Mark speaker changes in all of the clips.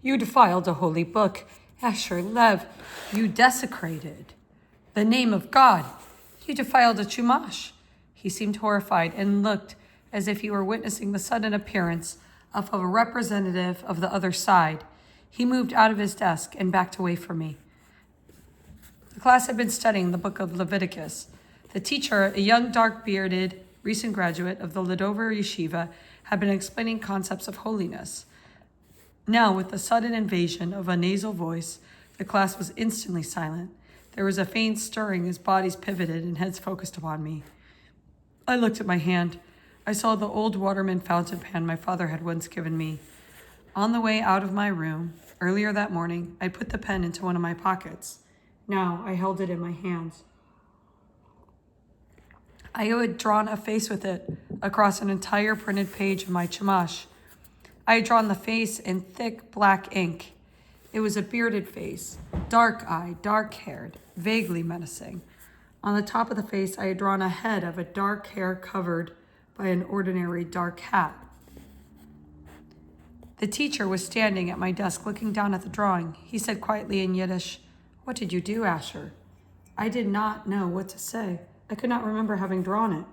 Speaker 1: You defiled a holy book. Asher Lev, you desecrated the name of God. You defiled a Chumash. He seemed horrified and looked as if he were witnessing the sudden appearance of a representative of the other side. He moved out of his desk and backed away from me. The class had been studying the book of Leviticus. The teacher, a young, dark-bearded, recent graduate of the Ladover Yeshiva, had been explaining concepts of holiness. Now, with the sudden invasion of a nasal voice, the class was instantly silent. There was a faint stirring as bodies pivoted and heads focused upon me. I looked at my hand. I saw the old Waterman fountain pen my father had once given me. On the way out of my room, earlier that morning, I put the pen into one of my pockets. Now I held it in my hands. I had drawn a face with it across an entire printed page of my Chumash. I had drawn the face in thick black ink. It was a bearded face, dark-eyed, dark-haired, vaguely menacing. On the top of the face, I had drawn a head of a dark hair covered by an ordinary dark hat. The teacher was standing at my desk looking down at the drawing. He said quietly in Yiddish, "What did you do, Asher?" I did not know what to say. I could not remember having drawn it.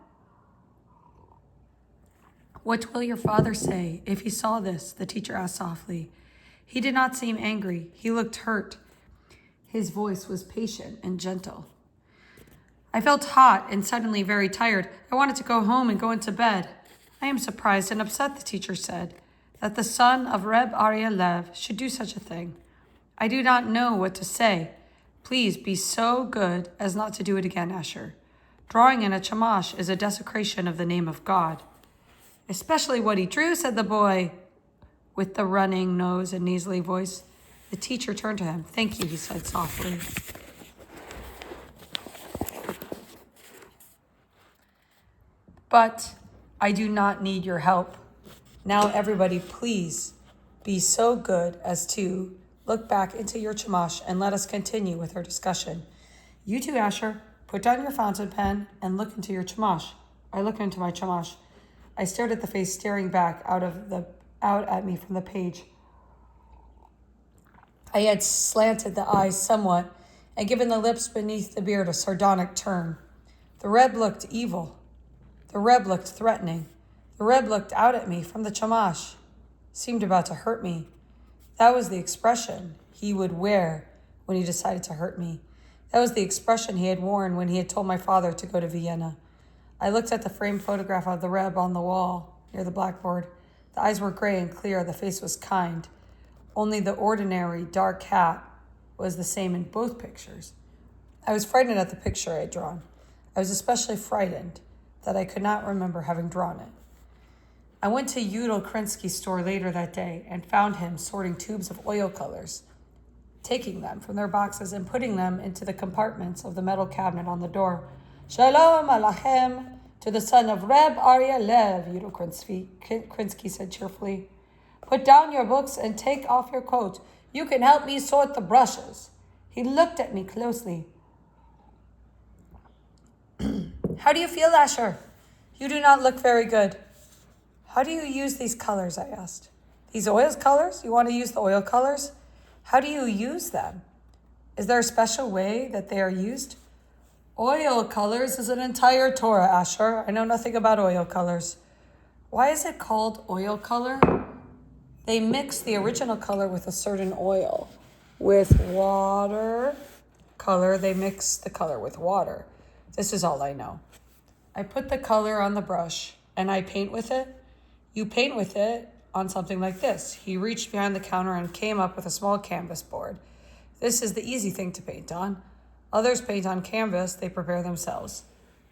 Speaker 1: "What will your father say if he saw this?" the teacher asked softly. He did not seem angry. He looked hurt. His voice was patient and gentle. I felt hot and suddenly very tired. I wanted to go home and go into bed. "I am surprised and upset," the teacher said, "that the son of Reb Aryeh Lev should do such a thing. I do not know what to say. Please be so good as not to do it again, Asher. Drawing in a Chumash is a desecration of the name of God." "Especially what he drew," said the boy with the running nose and nasally voice. The teacher turned to him. "Thank you," he said softly. "But I do not need your help. Now everybody, please be so good as to look back into your Chumash and let us continue with our discussion. You too, Asher, put down your fountain pen and look into your Chumash." I looked into my Chumash. I stared at the face staring back out at me from the page. I had slanted the eyes somewhat and given the lips beneath the beard a sardonic turn. The Reb looked evil. The Reb looked threatening. The Reb looked out at me from the Chumash. Seemed about to hurt me. That was the expression he would wear when he decided to hurt me. That was the expression he had worn when he had told my father to go to Vienna. I looked at the framed photograph of the Reb on the wall near the blackboard. The eyes were gray and clear. The face was kind. Only the ordinary dark hat was the same in both pictures. I was frightened at the picture I had drawn. I was especially frightened that I could not remember having drawn it. I went to Yudel Krinsky's store later that day and found him sorting tubes of oil colors, taking them from their boxes and putting them into the compartments of the metal cabinet on the door. "Shalom Alachem, to the son of Reb Aryeh Lev," Yudel Krinsky said cheerfully. "Put down your books and take off your coat. You can help me sort the brushes." He looked at me closely. "How do you feel, Asher? You do not look very good." "How do you use these colors?" I asked. "These oil colors? You want to use the oil colors? How do you use them? Is there a special way that they are used?" "Oil colors is an entire Torah, Asher. I know nothing about oil colors." "Why is it called oil color?" "They mix the original color with a certain oil. With water color, they mix the color with water. This is all I know." I put the color on the brush, and I paint with it. "You paint with it on something like this." He reached behind the counter and came up with a small canvas board. "This is the easy thing to paint on. Others paint on canvas they prepare themselves.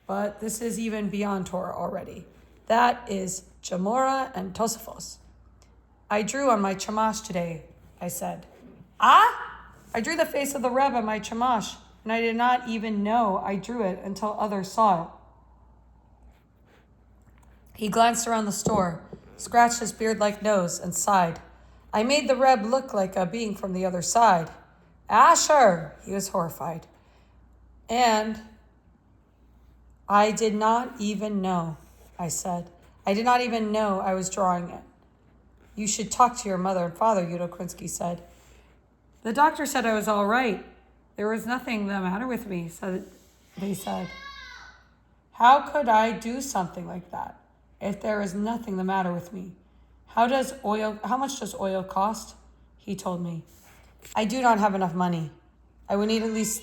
Speaker 1: But this is even beyond Torah already. That is Gemara and Tosafos." "I drew on my Chumash today," I said. "Ah?" "I drew the face of the Rebbe on my Chumash, and I did not even know I drew it until others saw it." He glanced around the store, scratched his beard-like nose, and sighed. "I made the Reb look like a being from the other side." "Asher!" He was horrified. "And I did not even know," I said. "I did not even know I was drawing it." You should talk to your mother and father, Udo Krinsky said. The doctor said I was all right. There was nothing the matter with me, they said. How could I do something like that if there is nothing the matter with me? How much does oil cost? He told me. I do not have enough money. I would need at least